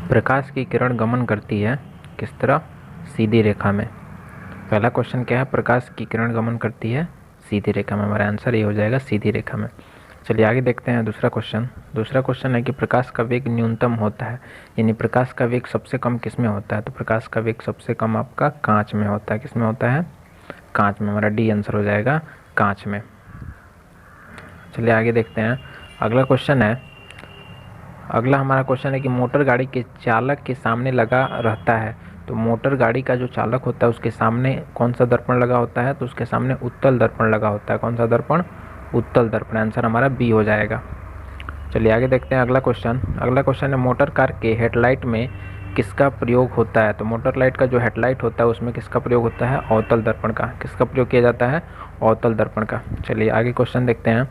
प्रकाश की किरण गमन करती है किस तरह? सीधी रेखा में। पहला क्वेश्चन क्या है? प्रकाश की किरण गमन करती है सीधी रेखा में। हमारा आंसर ये हो जाएगा सीधी रेखा में। चलिए आगे देखते हैं दूसरा क्वेश्चन। दूसरा क्वेश्चन है कि प्रकाश का वेग न्यूनतम होता है, यानी प्रकाश का वेग सबसे कम किस में होता है? तो प्रकाश का वेग सबसे कम आपका कांच में होता है। किस में होता है? कांच में। हमारा डी आंसर हो जाएगा कांच में। चलिए आगे देखते हैं। अगला क्वेश्चन है, अगला हमारा क्वेश्चन है कि मोटर गाड़ी के चालक के सामने लगा रहता है, तो मोटर गाड़ी का जो चालक होता है उसके सामने कौन सा दर्पण लगा होता है? तो उसके सामने उत्तल दर्पण लगा होता है। कौन सा दर्पण? उत्तल दर्पण। आंसर हमारा बी हो जाएगा। चलिए आगे देखते हैं अगला क्वेश्चन। अगला क्वेश्चन है मोटर कार के हेडलाइट में किसका प्रयोग होता है? तो मोटर लाइट का जो हेडलाइट होता है उसमें किसका प्रयोग होता है? अवतल दर्पण का। किसका प्रयोग किया जाता है? अवतल दर्पण का। चलिए आगे क्वेश्चन देखते हैं।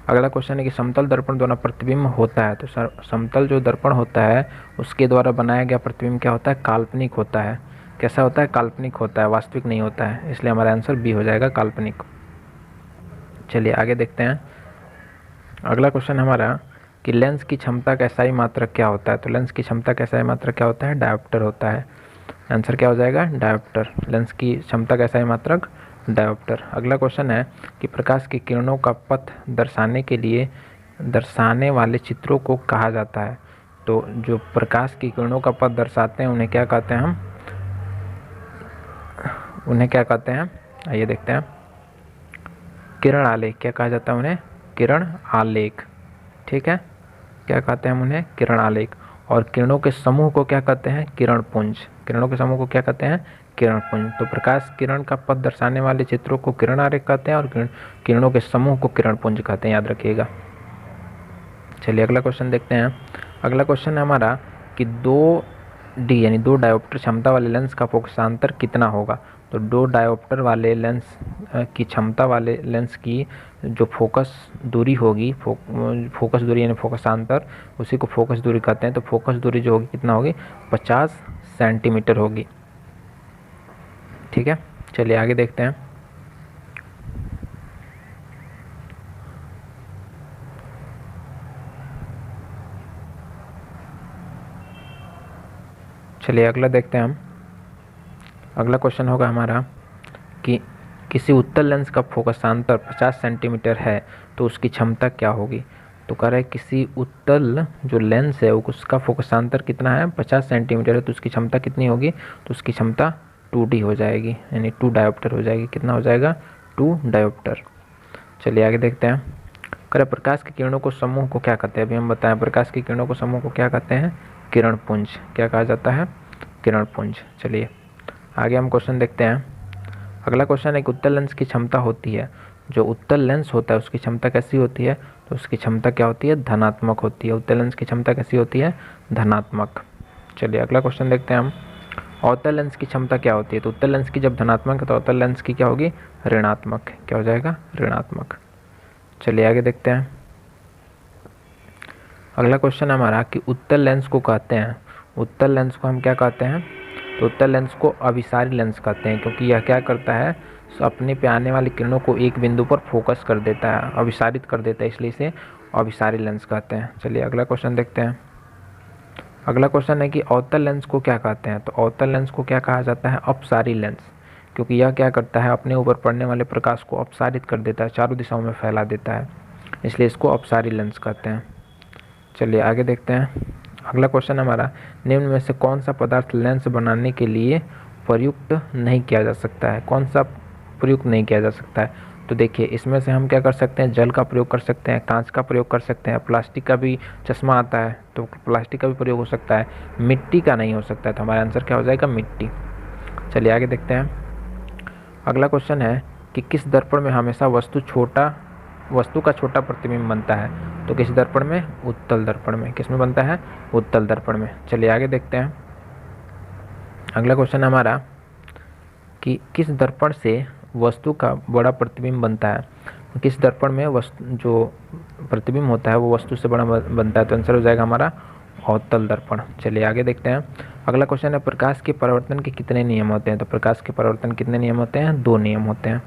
अगला क्वेश्चन है कि समतल दर्पण द्वारा प्रतिबिंब होता है, तो समतल जो दर्पण होता है उसके द्वारा बनाया गया प्रतिबिंब क्या होता है? काल्पनिक होता है। कैसा होता है? काल्पनिक होता है, वास्तविक नहीं होता है। इसलिए हमारा आंसर बी हो जाएगा, काल्पनिक। चलिए आगे देखते हैं। अगला क्वेश्चन हमारा कि लेंस की क्षमता का एसआई मात्रक क्या होता है? तो लेंस की क्षमता का एसआई मात्रक क्या होता है? डायोप्टर होता है। आंसर क्या हो जाएगा? डायोप्टर। लेंस की क्षमता का एसआई मात्रक डायोप्टर। अगला क्वेश्चन है कि प्रकाश की किरणों का पथ दर्शाने वाले चित्रों को कहा जाता है। तो जो प्रकाश की किरणों का पथ दर्शाते हैं उन्हें क्या कहते हैं? हम उन्हें क्या कहते हैं? आइए देखते हैं। किरण आलेख। क्या कहा जाता है उन्हें? किरण आलेख। ठीक है, क्या कहते हैं हम उन्हें? किरण आलेख। और किरणों के समूह को क्या कहते हैं? किरण पुंज। किरणों के समूह को क्या कहते हैं? किरण पुंज। तो प्रकाश किरण का पथ दर्शाने वाले चित्रों को किरण आरेख कहते हैं और किरणों के समूह को किरण पुंज कहते हैं, याद रखिएगा। चलिए अगला क्वेश्चन देखते हैं। अगला क्वेश्चन है हमारा कि 2D यानी 2 डायोप्टर क्षमता वाले लेंस का फोकसांतर कितना होगा? तो 2 डायोप्टर वाले लेंस की क्षमता वाले लेंस की जो फोकस दूरी होगी, फोकस दूरी यानी फोकसांतर, उसी को फोकस दूरी कहते हैं। तो फोकस दूरी जो होगी कितना होगी? 50 सेंटीमीटर होगी। ठीक है, चलिए आगे देखते हैं। चलिए अगला देखते हैं हम। अगला क्वेश्चन होगा हमारा कि किसी उत्तल लेंस का फोकसांतर 50 सेंटीमीटर है तो उसकी क्षमता क्या होगी? तो कह रहा है किसी उत्तल जो लेंस है उसका फोकसांतर कितना है? 50 सेंटीमीटर है, तो उसकी क्षमता कितनी होगी? तो उसकी क्षमता 2D हो जाएगी, यानी 2 डायोप्टर हो जाएगी। कितना हो जाएगा? 2 डायोप्टर। चलिए आगे देखते हैं। कह रहे प्रकाश की किरणों को समूह को क्या कहते हैं? अभी हम बताएं, प्रकाश की किरणों को समूह को क्या कहते हैं? किरण पुंज। क्या कहा जाता है? किरण पुंज। चलिए आगे हम क्वेश्चन देखते हैं। अगला क्वेश्चन है कि उत्तल लेंस की क्षमता होती है, जो उत्तल लेंस होता है उसकी क्षमता कैसी होती है? तो उसकी क्षमता क्या होती है? धनात्मक होती है। उत्तल लेंस की क्षमता कैसी होती है? धनात्मक। चलिए अगला क्वेश्चन देखते हैं हम। अवतल लेंस की क्षमता क्या होती है? तो उत्तल लेंस की जब धनात्मक है तो अवतल लेंस की क्या होगी? ऋणात्मक। क्या हो जाएगा? ऋणात्मक। चलिए आगे देखते हैं। अगला क्वेश्चन हमारा कि उत्तल लेंस को कहते हैं, उत्तल लेंस को हम क्या कहते हैं? तो उत्तल लेंस को अभिसारी लेंस कहते हैं, क्योंकि यह क्या करता है? अपने पे आने वाली किरणों को एक बिंदु पर फोकस कर देता है, अभिसारित कर देता है, इसलिए इसे अभिसारी लेंस कहते हैं। चलिए अगला क्वेश्चन देखते हैं। अगला क्वेश्चन है कि अवतल लेंस को क्या कहते हैं? तो अवतल लेंस को क्या कहा जाता है? अपसारी लेंस, क्योंकि यह क्या करता है? अपने ऊपर पड़ने वाले प्रकाश को अपसारित कर देता है, चारों दिशाओं में फैला देता है, इसलिए इसको अपसारी लेंस कहते हैं। चलिए आगे देखते हैं। अगला क्वेश्चन हमारा, निम्न में से कौन सा पदार्थ लेंस बनाने के लिए प्रयुक्त नहीं किया जा सकता है? कौन सा प्रयुक्त नहीं किया जा सकता है? तो देखिए इसमें से हम क्या कर सकते हैं? जल का प्रयोग कर सकते हैं, कांच का प्रयोग कर सकते हैं, प्लास्टिक का भी चश्मा आता है तो प्लास्टिक का भी प्रयोग हो सकता है, मिट्टी का नहीं हो सकता है। तो हमारा आंसर क्या हो जाएगा? मिट्टी। चलिए आगे देखते हैं। अगला क्वेश्चन है कि किस दर्पण में हमेशा वस्तु का छोटा प्रतिबिंब बनता है? तो किस दर्पण में? उत्तल दर्पण में। किस में बनता है? उत्तल दर्पण में। चलिए आगे देखते हैं। अगला क्वेश्चन हमारा कि किस दर्पण से वस्तु का बड़ा प्रतिबिंब बनता है? किस दर्पण में वस्तु जो प्रतिबिंब होता है वो वस्तु से बड़ा बनता है? तो आंसर हो जाएगा हमारा अवतल दर्पण। चलिए आगे देखते हैं। अगला क्वेश्चन है प्रकाश के परावर्तन के कितने नियम होते हैं? तो प्रकाश के परावर्तन कितने नियम होते हैं? 2 नियम होते हैं।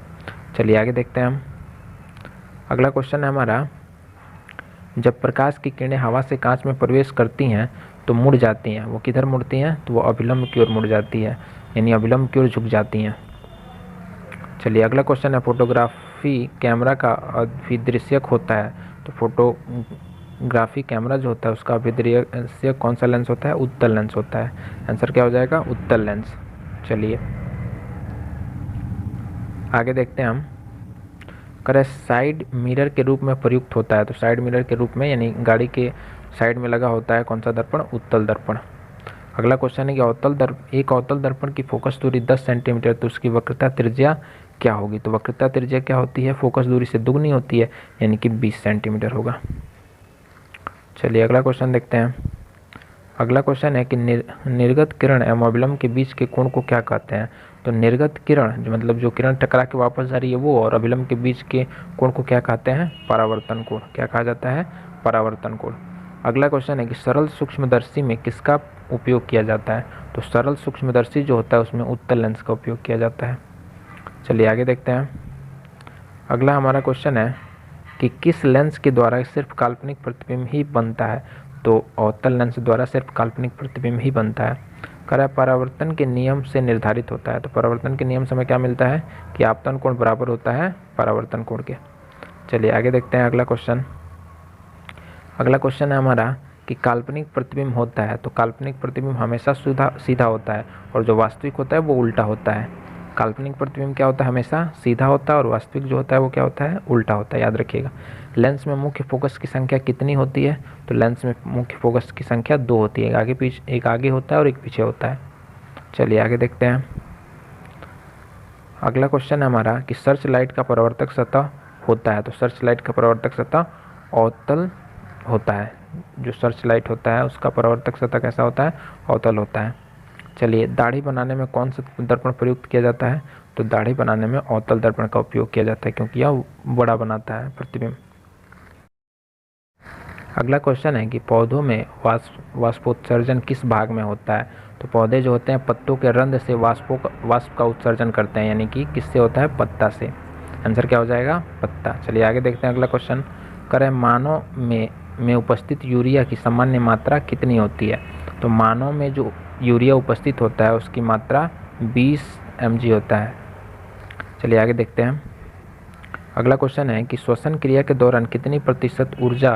चलिए आगे देखते हैं हम। अगला क्वेश्चन है हमारा जब प्रकाश की किरणें हवा से कांच में प्रवेश करती हैं तो मुड़ जाती हैं। वो किधर मुड़ती हैं? तो वो अभिलंब की ओर मुड़ जाती है, यानी अभिलंब की ओर झुक जाती हैं। चलिए अगला क्वेश्चन है, फोटोग्राफी कैमरा का अभिदृश्यक होता है। तो फोटोग्राफी कैमरा जो होता है उसका अभिदृश्यक कौन सा लेंस होता है? उत्तल लेंस होता है। आंसर क्या हो जाएगा? उत्तल लेंस। चलिए आगे देखते हैं हम। करें साइड मिरर के रूप में प्रयुक्त होता है। तो साइड मिरर के रूप में यानी गाड़ी के साइड में लगा होता है कौन सा दर्पण? उत्तल दर्पण। अगला क्वेश्चन है कि एक अवतल दर्पण की फोकस दूरी 10 सेंटीमीटर, तो उसकी वक्रता त्रिज्या क्या होगी? तो वक्रता त्रिज्या क्या होती है? फोकस दूरी से दुगनी होती है, यानी कि 20 सेंटीमीटर होगा। चलिए अगला क्वेश्चन देखते हैं। अगला क्वेश्चन है कि निर्गत किरण एवं अभिलंब के बीच के कोण को क्या कहते हैं? तो निर्गत किरण जो मतलब जो किरण टकरा के वापस जा रही है वो, और अभिलंब के बीच के कोण को क्या कहते हैं? परावर्तन कोण। क्या कहा जाता है? परावर्तन कोण। अगला क्वेश्चन है कि सरल सूक्ष्मदर्शी में किसका उपयोग किया जाता है? तो सरल सूक्ष्मदर्शी जो होता है उसमें उत्तल लेंस का उपयोग किया जाता है। चलिए आगे देखते हैं। अगला हमारा क्वेश्चन है कि किस लेंस के द्वारा सिर्फ काल्पनिक प्रतिबिंब ही बनता है? तो अवतल लेंस द्वारा सिर्फ काल्पनिक प्रतिबिंब ही बनता है। करा परावर्तन के नियम से निर्धारित होता है। तो परावर्तन के नियम से हमें क्या मिलता है? कि आपतन कोण बराबर होता है परावर्तन कोण के। चलिए आगे देखते हैं अगला क्वेश्चन। अगला क्वेश्चन है हमारा कि काल्पनिक प्रतिबिंब होता है। तो काल्पनिक प्रतिबिंब हमेशा सीधा होता है, और जो वास्तविक होता है वो उल्टा होता है। काल्पनिक प्रतिबिंब क्या होता है? हमेशा सीधा होता है, और वास्तविक जो होता है वो क्या होता है? उल्टा होता है, याद रखिएगा। लेंस में मुख्य फोकस की संख्या कितनी होती है? तो लेंस में मुख्य फोकस की संख्या 2 होती है, एक आगे होता है और एक पीछे होता है। चलिए आगे देखते हैं। अगला क्वेश्चन है हमारा कि सर्च लाइट का परावर्तक सतह होता है। तो सर्च लाइट का परावर्तक सतह अवतल होता है। जो सर्च लाइट होता है उसका परावर्तक सतह कैसा होता है? अवतल होता है। चलिए दाढ़ी बनाने में कौन सा दर्पण प्रयुक्त किया जाता है? तो दाढ़ी बनाने में अवतल दर्पण का उपयोग किया जाता है, क्योंकि यह बड़ा बनाता है प्रतिबिंब। अगला क्वेश्चन है कि पौधों में वाष्पोत्सर्जन किस भाग में होता है? तो पौधे जो होते हैं पत्तों के रंध्र से वाष्प का उत्सर्जन करते हैं, यानी कि किससे होता है? पत्ता से। आंसर क्या हो जाएगा? पत्ता। चलिए आगे देखते हैं अगला क्वेश्चन। करें मानव में उपस्थित यूरिया की सामान्य मात्रा कितनी होती है? तो मानव में जो यूरिया उपस्थित होता है उसकी मात्रा 20 mg होता है। चलिए आगे देखते हैं। अगला क्वेश्चन है कि श्वसन क्रिया के दौरान कितनी प्रतिशत ऊर्जा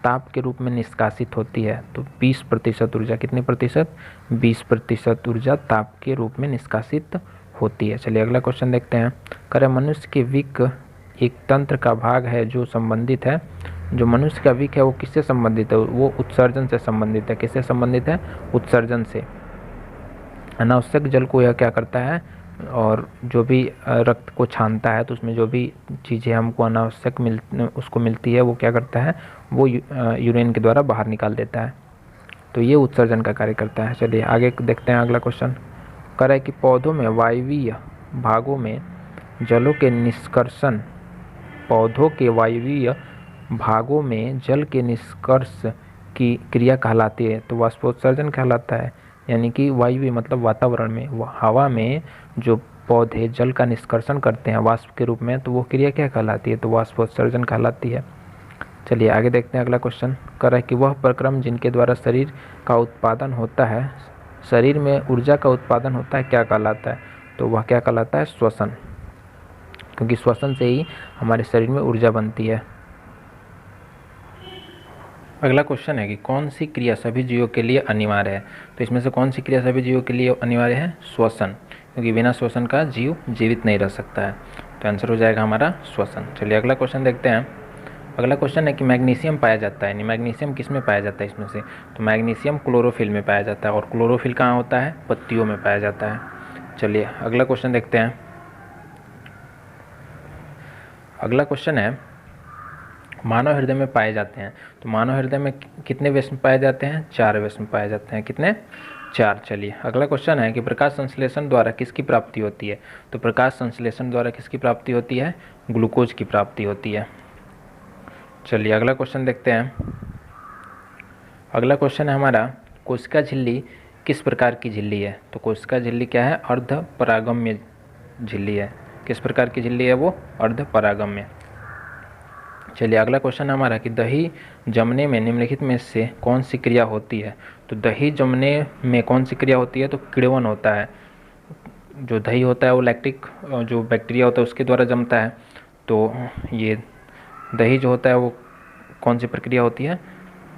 ताप के रूप में निष्कासित होती है? तो 20% ऊर्जा। कितनी प्रतिशत? 20% ऊर्जा ताप के रूप में निष्कासित होती है। चलिए अगला क्वेश्चन देखते हैं। करें मनुष्य के विक एक तंत्र का भाग है जो संबंधित है। जो मनुष्य का विक है वो किससे संबंधित है? वो उत्सर्जन से संबंधित है। किससे संबंधित है? उत्सर्जन से। अनावश्यक जल को यह क्या करता है? और जो भी रक्त को छानता है तो उसमें जो भी चीज़ें हमको अनावश्यक उसको मिलती है वो क्या करता है? वो यूरिन के द्वारा बाहर निकाल देता है। तो ये उत्सर्जन का कार्य करता है। चलिए आगे देखते हैं अगला क्वेश्चन। कह रहा है कि पौधों में वायवीय भागों में जलों के निष्कर्षण पौधों के वायवीय भागों में जल के निष्कर्ष की क्रिया कहलाती है। तो वाष्पोत्सर्जन कहलाता है, यानी कि वायु मतलब वातावरण में, हवा में जो पौधे जल का निष्कर्षण करते हैं वाष्प के रूप में, तो वो क्रिया क्या कहलाती है? तो वाष्पोत्सर्जन कहलाती है। चलिए आगे देखते हैं अगला क्वेश्चन। कर रहा है कि वह प्रक्रम जिनके द्वारा शरीर का उत्पादन होता है, शरीर में ऊर्जा का उत्पादन होता है, क्या कहलाता है? तो वह क्या कहलाता है? श्वसन, क्योंकि श्वसन से ही हमारे शरीर में ऊर्जा बनती है। अगला क्वेश्चन है कि कौन सी क्रिया सभी जीवों के लिए अनिवार्य है? तो इसमें से कौन सी क्रिया सभी जीवों के लिए अनिवार्य है? श्वसन, क्योंकि बिना श्वसन का जीव जीवित नहीं रह सकता है। तो आंसर हो जाएगा हमारा श्वसन। चलिए अगला क्वेश्चन देखते हैं। अगला क्वेश्चन है कि मैग्नीशियम पाया जाता है, यानी मैग्नीशियम किस में पाया जाता है इसमें से? तो मैग्नीशियम क्लोरोफिल में पाया जाता है, और क्लोरोफिल कहाँ होता है? पत्तियों में पाया जाता है। चलिए अगला क्वेश्चन देखते हैं। अगला क्वेश्चन है मानव हृदय में पाए जाते हैं। तो मानव हृदय में कितने वेश में पाए जाते हैं? 4 वेश में पाए जाते हैं। कितने? 4। चलिए अगला क्वेश्चन है कि प्रकाश संश्लेषण द्वारा किसकी प्राप्ति होती है? तो प्रकाश संश्लेषण द्वारा किसकी प्राप्ति होती है? ग्लूकोज की प्राप्ति होती है। चलिए अगला क्वेश्चन देखते हैं। अगला क्वेश्चन है हमारा कोशिका झिल्ली किस प्रकार की झिल्ली है? तो कोशिका झिल्ली क्या है? अर्ध परागम्य झिल्ली है। किस प्रकार की झिल्ली है वो? अर्ध परागम्य। चलिए अगला क्वेश्चन है हमारा कि दही जमने में निम्नलिखित में से कौन सी क्रिया होती है। तो दही जमने में कौन सी क्रिया होती है, तो किण्वन होता है। जो दही होता है वो लैक्टिक जो बैक्टीरिया होता है उसके द्वारा जमता है। तो ये दही जो होता है वो कौन सी प्रक्रिया होती है,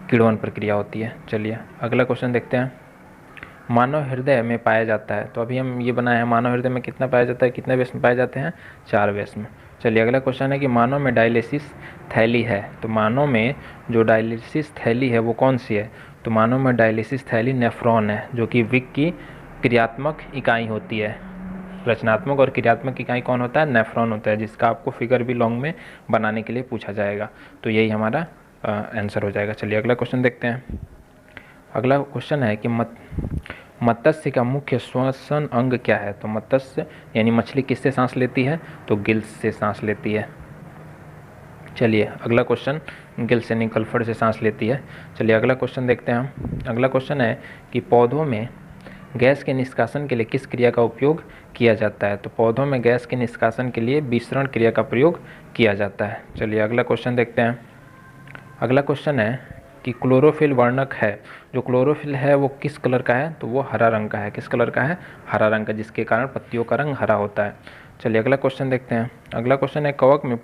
किण्वन प्रक्रिया होती है। चलिए अगला क्वेश्चन देखते हैं। मानव हृदय में पाया जाता है, तो अभी हम ये बनाए हैं मानव हृदय में कितना पाया जाता है, कितने व्यस्म पाए जाते हैं, 4 व्यस्म। चलिए अगला क्वेश्चन है कि मानव में डायलिसिस थैली है। तो मानव में जो डायलिसिस थैली है वो कौन सी है, तो मानव में डायलिसिस थैली नेफ्रॉन है, जो कि विक की क्रियात्मक इकाई होती है। रचनात्मक और क्रियात्मक इकाई कौन होता है, नेफ्रॉन होता है, जिसका आपको फिगर भी लॉन्ग में बनाने के लिए पूछा जाएगा। तो यही हमारा आंसर हो जाएगा। चलिए अगला क्वेश्चन देखते हैं। अगला क्वेश्चन है कि मत्स्य का मुख्य श्वसन अंग क्या है। तो मत्स्य यानी मछली किससे सांस लेती है, तो गिल्स से सांस लेती है। चलिए अगला क्वेश्चन, गिल्स यानी गलफड़ से सांस लेती है। चलिए अगला क्वेश्चन देखते हैं हम। अगला क्वेश्चन है कि पौधों में गैस के निष्कासन के लिए किस क्रिया का उपयोग किया जाता है। तो पौधों में गैस के निष्कासन के लिए विसरण क्रिया का प्रयोग किया जाता है। चलिए अगला क्वेश्चन देखते हैं। अगला क्वेश्चन है कि क्लोरोफिल वर्णक है। जो क्लोरोफिल है वो किस कलर का है, तो वो हरा रंग का है। किस कलर का है, हरा रंग का, जिसके कारण पत्तियों का रंग हरा होता है। चलिए अगला क्वेश्चन देखते हैं। अगला क्वेश्चन है कवक में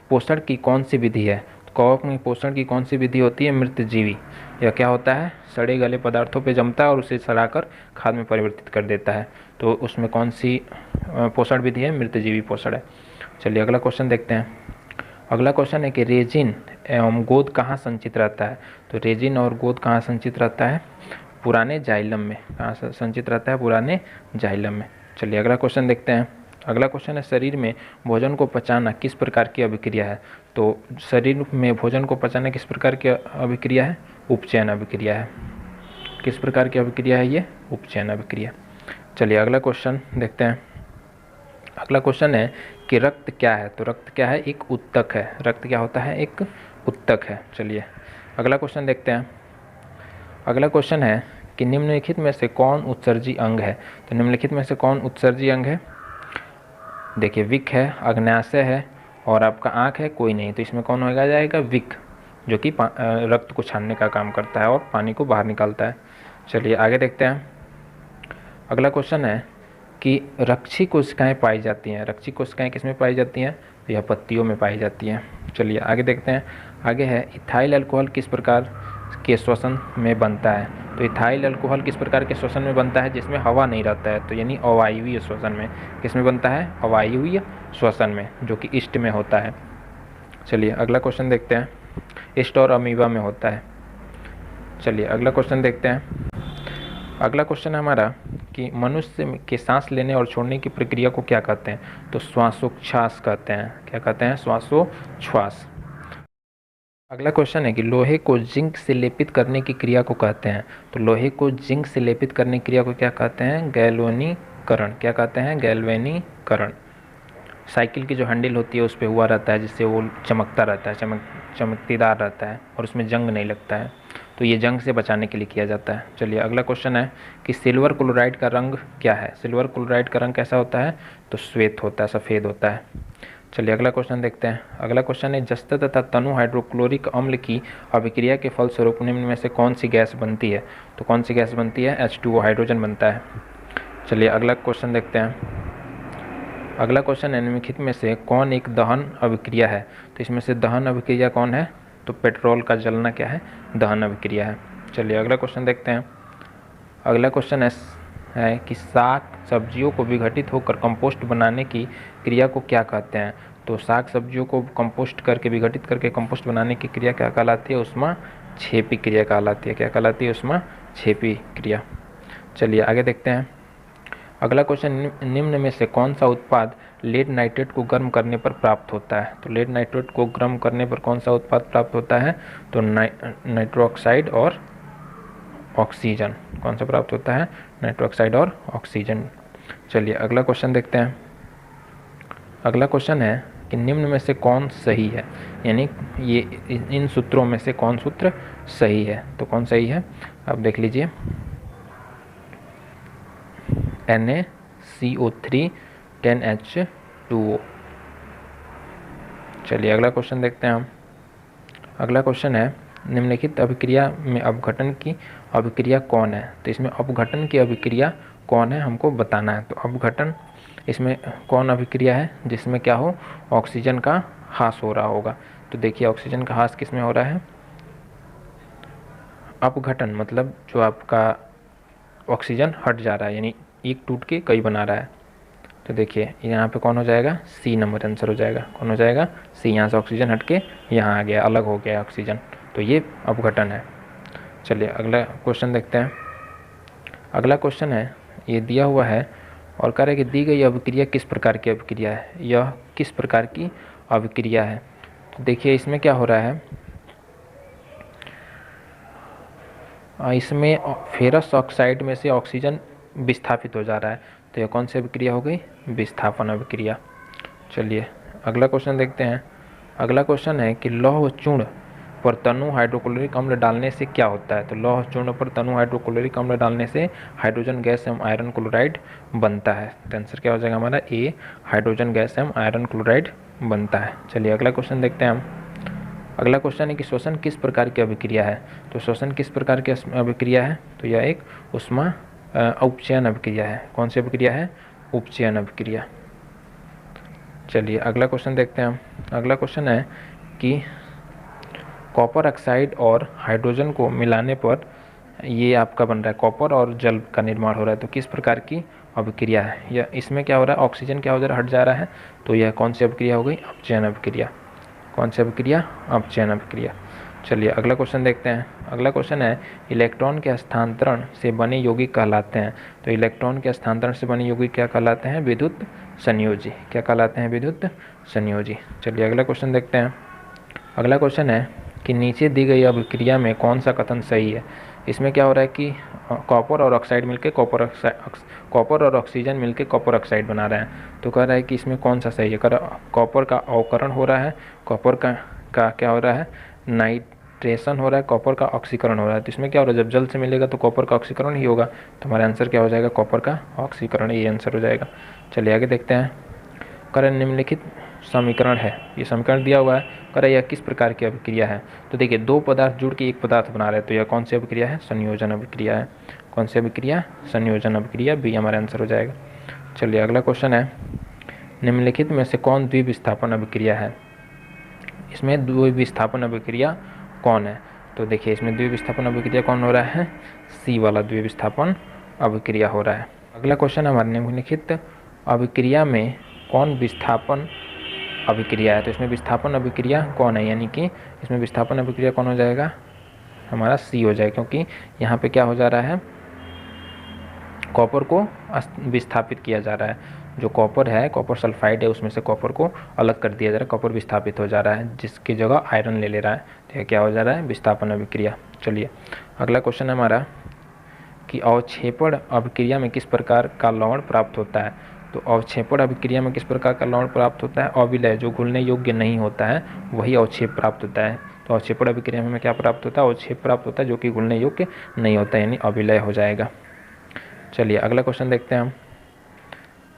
पोषण की कौन सी विधि है। तो कवक में पोषण की कौन सी विधि होती है, मृतजीवी। यह क्या होता है, सड़े गले पदार्थों पर जमता है और उसे सड़ाकर खाद में परिवर्तित कर देता है। तो उसमें कौन सी पोषण विधि है, मृतजीवी पोषण है। चलिए अगला क्वेश्चन देखते हैं। अगला क्वेश्चन है कि रेजिन एवं गोंद कहाँ संचित रहता है। तो रेजिन और गोंद कहाँ संचित रहता है, पुराने जाइलम में। कहाँ संचित रहता है, पुराने जाइलम में। चलिए अगला क्वेश्चन देखते हैं। अगला क्वेश्चन है शरीर में भोजन को पचाना किस प्रकार की अभिक्रिया है। तो शरीर में भोजन को पचाना किस प्रकार की अभिक्रिया है, उपचयन अभिक्रिया है। किस प्रकार की अभिक्रिया है ये, उपचयन अभिक्रिया। चलिए अगला क्वेश्चन देखते हैं। अगला क्वेश्चन है कि रक्त क्या है। तो रक्त क्या है, एक उत्तक है। रक्त क्या होता है, एक उत्तक है। चलिए अगला क्वेश्चन देखते हैं। अगला क्वेश्चन है कि निम्नलिखित में से कौन उत्सर्जी अंग है। तो निम्नलिखित में से कौन उत्सर्जी अंग है, देखिए विक है, अग्न्याशय है और आपका आँख है, कोई नहीं। तो इसमें कौन होगा जाएगा, विक, जो कि रक्त को छानने का काम करता है और पानी को बाहर निकालता है। चलिए आगे देखते हैं। अगला क्वेश्चन है कि रक्षी कोशिकाएं पाई जाती हैं। रक्षी कोशिकाएं किस में पाई जाती हैं, तो यह पत्तियों में पाई जाती हैं। चलिए आगे देखते हैं। आगे है इथाइल अल्कोहल किस प्रकार के श्वसन में बनता है। तो इथाइल अल्कोहल किस प्रकार के श्वसन में बनता है, जिसमें हवा नहीं रहता है। तो यानी अवायवीय श्वसन में। किस में बनता है, अवायवीय श्वसन में, जो कि ईस्ट में होता है। चलिए अगला क्वेश्चन देखते हैं। ईस्ट और अमीबा में होता है। चलिए अगला क्वेश्चन देखते हैं। अगला क्वेश्चन है हमारा कि मनुष्य के सांस लेने और छोड़ने की प्रक्रिया को क्या कहते हैं। तो श्वासोच्छ्वास कहते हैं। क्या कहते हैं, श्वासोच्छ्वास। अगला क्वेश्चन है कि लोहे को जिंक से लेपित करने की क्रिया को कहते हैं। तो लोहे को जिंक से लेपित करने की क्रिया को क्या कहते हैं, गैल्वेनीकरण। क्या कहते हैं, गैल्वेनीकरण। साइकिल की जो हैंडल होती है उस पर हुआ रहता है, जिससे वो चमकता रहता है, चमकतीदार रहता है और उसमें जंग नहीं लगता है। तो ये जंग से बचाने के लिए किया जाता है। चलिए अगला क्वेश्चन है कि सिल्वर क्लोराइड का रंग क्या है। सिल्वर क्लोराइड का रंग कैसा होता है, तो श्वेत होता है, सफ़ेद होता है। चलिए अगला क्वेश्चन देखते हैं। अगला क्वेश्चन है जस्ता तथा तनु हाइड्रोक्लोरिक अम्ल की अभिक्रिया के फलस्वरूप निम्न में से कौन सी गैस बनती है। तो कौन सी गैस बनती है, H2O, हाइड्रोजन बनता है। चलिए अगला क्वेश्चन देखते हैं। अगला क्वेश्चन है निम्नलिखित में से कौन एक दहन अभिक्रिया है। तो इसमें से दहन अभिक्रिया कौन है, तो पेट्रोल का जलना क्या है, दहन अभिक्रिया है। चलिए अगला क्वेश्चन देखते हैं। अगला क्वेश्चन है कि साग सब्जियों को विघटित होकर कंपोस्ट बनाने की क्रिया को क्या कहते हैं। तो साग सब्जियों को कंपोस्ट करके, विघटित करके कंपोस्ट बनाने की क्रिया क्या कहलाती है, ऊष्माक्षेपी क्रिया कहलाती है। क्या कहलाती है, ऊष्माक्षेपी क्रिया। चलिए आगे देखते हैं। अगला क्वेश्चन, निम्न में से कौन सा उत्पाद लेड नाइट्रेट को गर्म करने पर प्राप्त होता है। तो लेड नाइट्रेट को गर्म करने पर कौन सा उत्पाद प्राप्त होता है, तो नाइट्रोक्साइड और ऑक्सीजन। कौन सा प्राप्त होता है, नाइट्रोक्साइड और ऑक्सीजन। चलिए अगला क्वेश्चन देखते हैं। अगला क्वेश्चन है कि निम्न में से कौन सही है, यानी ये इन सूत्रों में से कौन सूत्र सही है। तो कौन सही है, आप देख लीजिए। NaCO3 10H2O। चलिए अगला क्वेश्चन देखते हैं हम। अगला क्वेश्चन है निम्नलिखित अभिक्रिया में अपघटन की अभिक्रिया कौन है। तो इसमें अपघटन की अभिक्रिया कौन है हमको बताना है। तो अपघटन इसमें कौन अभिक्रिया है जिसमें क्या हो, ऑक्सीजन का ह्रास हो रहा होगा। तो देखिए ऑक्सीजन का ह्रास किस में हो रहा है, अपघटन मतलब जो आपका ऑक्सीजन हट जा रहा है, यानी एक टूट के कई बना रहा है। तो देखिए यहाँ पे कौन हो जाएगा, सी नंबर आंसर हो जाएगा। कौन हो जाएगा, सी। यहाँ से ऑक्सीजन हट के यहाँ आ गया, अलग हो गया ऑक्सीजन, तो ये अपघटन है। चलिए अगला क्वेश्चन देखते हैं। अगला क्वेश्चन है, ये दिया हुआ है और कह रहा है कि दी गई अभिक्रिया किस प्रकार की अभिक्रिया है, यह किस प्रकार की अभिक्रिया है। तो देखिए इसमें क्या हो रहा है, इसमें फेरस ऑक्साइड में से ऑक्सीजन विस्थापित हो जा रहा है। तो यह कौन सी अभिक्रिया हो गई, विस्थापन अभिक्रिया। चलिए अगला क्वेश्चन देखते हैं। अगला क्वेश्चन है कि लौह चूर्ण पर तनु हाइड्रोक्लोरिक अम्ल डालने से क्या होता है। तो लौह चूर्ण पर तनु हाइड्रोक्लोरिक अम्ल डालने से हाइड्रोजन गैस एवं आयरन क्लोराइड बनता है। तो आंसर क्या हो जाएगा हमारा, ए, हाइड्रोजन गैस एवं आयरन क्लोराइड बनता है। चलिए अगला क्वेश्चन देखते हैं हम। अगला क्वेश्चन है कि श्वसन किस प्रकार की अभिक्रिया है। तो श्वसन किस प्रकार की अभिक्रिया है, तो यह एक उष्मा उपचयन अभिक्रिया है। कौन सी अभिक्रिया है, उपचयन अभिक्रिया। चलिए अगला क्वेश्चन देखते हैं हम। अगला क्वेश्चन है कि कॉपर ऑक्साइड और हाइड्रोजन को मिलाने पर ये आपका बन रहा है, कॉपर और जल का निर्माण हो रहा है। तो किस प्रकार की अभिक्रिया है, या इसमें क्या हो रहा है, ऑक्सीजन क्या हो जा रहा है, हट जा रहा है। तो यह कौन सी अभिक्रिया हो गई, अपचयन अभिक्रिया। कौन सी अभिक्रिया, अपचयन अभिक्रिया। चलिए अगला क्वेश्चन देखते हैं। अगला क्वेश्चन है इलेक्ट्रॉन के हस्तांतरण से बने यौगिक कहलाते हैं। तो इलेक्ट्रॉन के हस्तांतरण से बने यौगिक क्या कहलाते हैं, विद्युत संयोजी। क्या कहलाते हैं, विद्युत संयोजी। चलिए अगला क्वेश्चन देखते हैं। अगला क्वेश्चन है कि नीचे दी गई अभिक्रिया में कौन सा कथन सही है। इसमें क्या हो रहा है कि कॉपर और ऑक्साइड मिलके कॉपर और ऑक्सीजन मिलके कॉपर ऑक्साइड बना रहे हैं। तो कह रहा है कि इसमें कौन सा सही है, कॉपर का अवकरण हो रहा है, कॉपर का क्या हो रहा है, नाइट्रेशन हो रहा है, कॉपर का ऑक्सीकरण हो रहा है। तो इसमें क्या हो रहा है, जब जल से मिलेगा तो कॉपर का ऑक्सीकरण ही होगा। तो हमारा आंसर क्या हो जाएगा, कॉपर का ऑक्सीकरण, ये आंसर हो जाएगा। चलिए आगे देखते हैं। करें निम्नलिखित समीकरण है, ये समीकरण दिया हुआ है, करें यह किस प्रकार की अभिक्रिया है। तो देखिए दो पदार्थ जुड़ के एक पदार्थ बना रहे हैं। तो यह कौन सी अभिक्रिया है, संयोजन अभिक्रिया है। कौन सी अभिक्रिया, संयोजन अभिक्रिया, बी हमारा आंसर हो जाएगा। चलिए अगला क्वेश्चन है, निम्नलिखित में से कौन द्विविस्थापन अभिक्रिया है। इसमें द्विविस्थापन अभिक्रिया कौन है। तो देखिए इसमें द्विविस्थापन अभिक्रिया कौन हो रहा है, सी वाला द्विविस्थापन अभिक्रिया हो रहा है। अगला क्वेश्चन है हमारे निम्नलिखित अभिक्रिया में कौन विस्थापन अभिक्रिया है। तो इसमें विस्थापन अभिक्रिया कौन है, यानी कि इसमें विस्थापन अभिक्रिया कौन हो जाएगा, हमारा सी हो जाएगा। क्योंकि यहाँ पे क्या हो जा रहा है, कॉपर को विस्थापित किया जा रहा है। जो कॉपर है, कॉपर सल्फाइड है, उसमें से कॉपर को अलग कर दिया जा रहा है, कॉपर विस्थापित हो जा रहा है, जिसकी जगह आयरन ले रहा है। तो यह क्या हो जा रहा है, विस्थापन अभिक्रिया। चलिए अगला क्वेश्चन है हमारा कि अवक्षेपण अभिक्रिया में किस प्रकार का लवण प्राप्त होता है। तो अवक्षेपण अभिक्रिया में किस प्रकार का लवण प्राप्त होता है, अविलय, जो घुलने योग्य नहीं होता है वही अवक्षेप प्राप्त होता है। तो अवक्षेपण अभिक्रिया में क्या प्राप्त होता है, अवक्षेप प्राप्त होता है जो कि घुलने योग्य नहीं होता है, यानी अविलय हो जाएगा। चलिए अगला क्वेश्चन देखते हैं हम।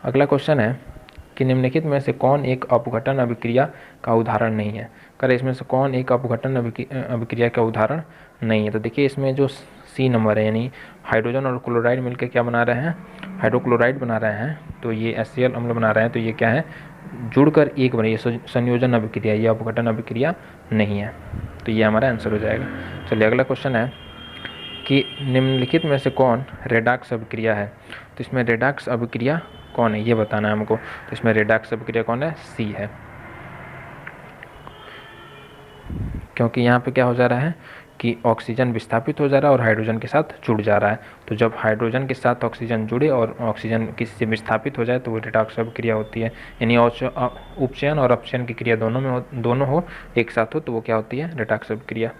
अगला क्वेश्चन है कि निम्नलिखित में से कौन एक अपघटन अभिक्रिया का उदाहरण नहीं है। करें इसमें से कौन एक अपघटन अभिक्रिया का उदाहरण नहीं है। तो देखिए इसमें जो सी नंबर है, यानी हाइड्रोजन और क्लोराइड मिलकर क्या बना रहे हैं, हाइड्रोक्लोराइड बना रहे हैं। तो ये HCl अम्ल बना रहे हैं। तो ये क्या है, जुड़कर एक बने, ये संयोजन अभिक्रिया, ये अपघटन अभिक्रिया नहीं है। तो ये हमारा आंसर हो जाएगा। चलिए अगला क्वेश्चन है कि निम्नलिखित में से कौन रेडॉक्स अभिक्रिया है। तो इसमें रेडॉक्स अभिक्रिया कौन है, ये बताना है हमको। तो इसमें रेडॉक्स अभिक्रिया कौन है, सी है। क्योंकि यहाँ पे क्या हो जा रहा है कि ऑक्सीजन विस्थापित हो जा रहा है और हाइड्रोजन के साथ जुड़ जा रहा है। तो जब हाइड्रोजन के साथ ऑक्सीजन जुड़े और ऑक्सीजन किसी से विस्थापित हो जाए तो वो रेडॉक्स अभिक्रिया होती है। यानी उपचयन और अपचयन की क्रिया दोनों हो एक साथ हो तो वो क्या होती है, रेडॉक्स अभिक्रिया।